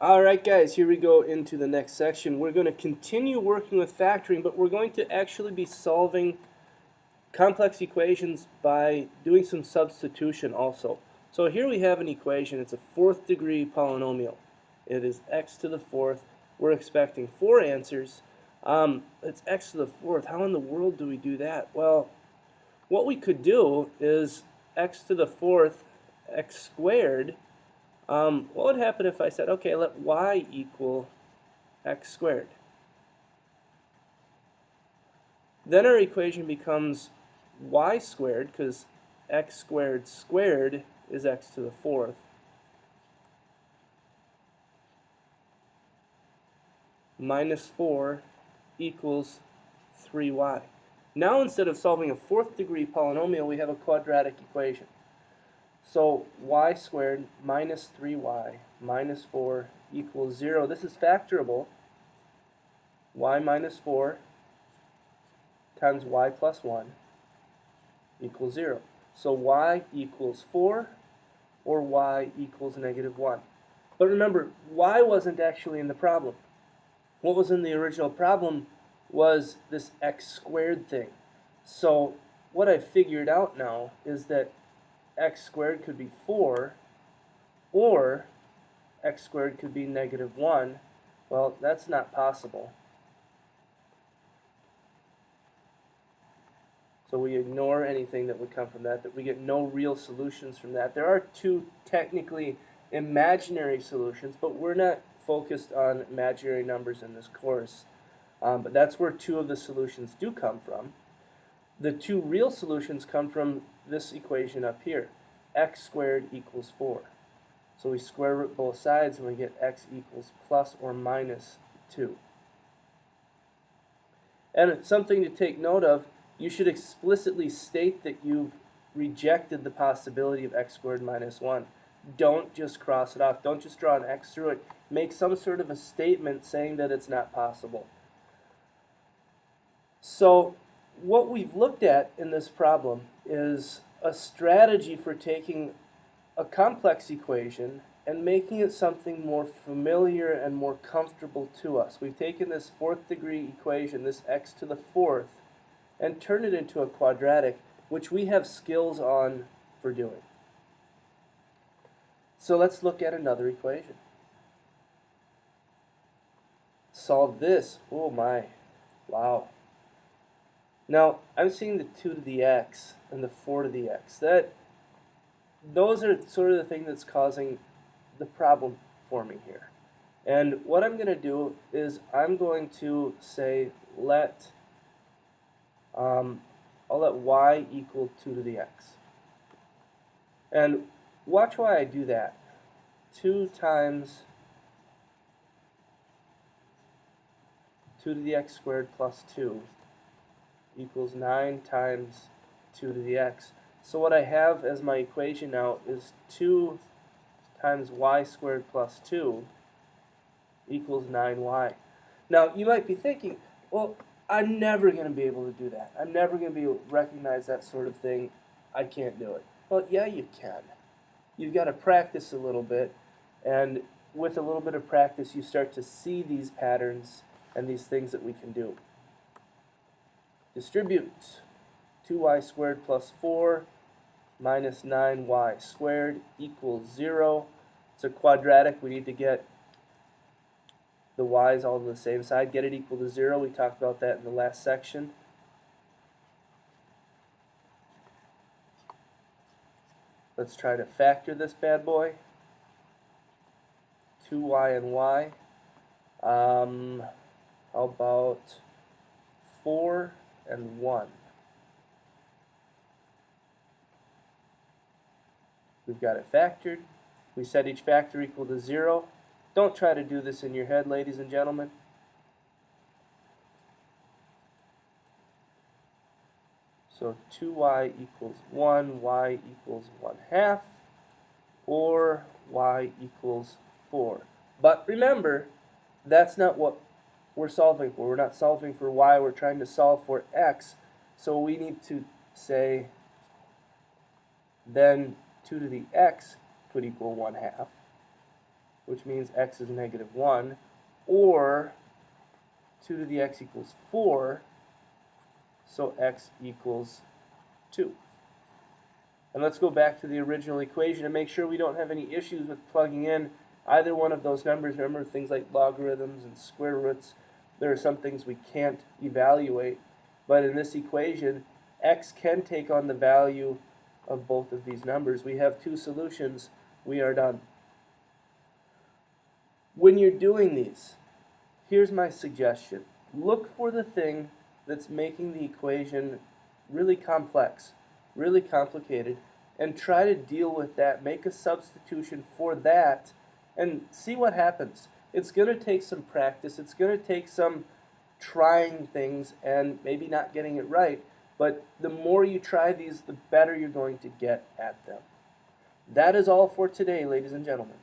Alright guys, here we go into the next section. We're going to continue working with factoring, but we're going to actually be solving complex equations by doing some substitution also. So here we have an equation. It's a fourth degree polynomial. It is x to the fourth. We're expecting 4 answers. It's x to the fourth. How in the world do we do that? Well, what we could do is x to the fourth, x squared. What would happen if I said, okay, let y equal x squared? Then our equation becomes y squared, because x squared squared is x to the fourth, minus 4 equals 3y. Now instead of solving a fourth degree polynomial, we have a quadratic equation. So y squared minus 3y minus 4 equals 0. This is factorable. Y minus 4 times y plus 1 equals 0. So y equals 4 or y equals negative 1. But remember, y wasn't actually in the problem. What was in the original problem was this x squared thing. So what I figured out now is that x squared could be 4 or x squared could be negative 1. Well, that's not possible. So we ignore anything that would come from that we get no real solutions from that. There are 2 technically imaginary solutions, but we're not focused on imaginary numbers in this course. But that's where 2 of the solutions do come from. The 2 real solutions come from this equation up here. X squared equals 4. So we square root both sides and we get x equals plus or minus 2. And something to take note of, you should explicitly state that you've rejected the possibility of x squared minus 1. Don't just cross it off. Don't just draw an x through it. Make some sort of a statement saying that it's not possible. So what we've looked at in this problem is a strategy for taking a complex equation and making it something more familiar and more comfortable to us. We've taken this fourth degree equation, this x to the fourth, and turned it into a quadratic, which we have skills on for doing. So let's look at another equation. Solve this. Oh my. Wow. Now, I'm seeing the 2 to the x and the 4 to the x. Those are sort of the thing that's causing the problem for me here. And what I'm going to do is I'm going to say I'll let y equal 2 to the x. And watch why I do that. 2 times 2 to the x squared plus 2 equals 9 times 2 to the x. So what I have as my equation now is 2 times y squared plus 2 equals 9y. Now you might be thinking, well, I'm never going to be able to do that. I'm never going to be able to recognize that sort of thing. I can't do it. Well, yeah, you can. You've got to practice a little bit, and with a little bit of practice you start to see these patterns and these things that we can do. Distribute 2y squared plus 4 minus 9y squared equals 0. It's a quadratic. We need to get the y's all to the same side. Get it equal to 0. We talked about that in the last section. Let's try to factor this bad boy. 2y and y. How about 4 and 1? We've got it factored. We set each factor equal to 0. Don't try to do this in your head, ladies and gentlemen. So 2y equals 1, y equals 1/2, or y equals 4. But remember, that's not what we're solving for. We're not solving for y, we're trying to solve for x. So we need to say then 2 to the x could equal 1/2. which means x is negative 1, or 2 to the x equals 4, so x equals 2. And let's go back to the original equation and make sure we don't have any issues with plugging in either one of those numbers. Remember, things like logarithms and square roots, there are some things we can't evaluate. But in this equation, x can take on the value of both of these numbers. We have two solutions. We are done. When you're doing these, here's my suggestion. Look for the thing that's making the equation really complex, really complicated, and try to deal with that. Make a substitution for that and see what happens. It's going to take some practice. It's going to take some trying things and maybe not getting it right. But the more you try these, the better you're going to get at them. That is all for today, ladies and gentlemen.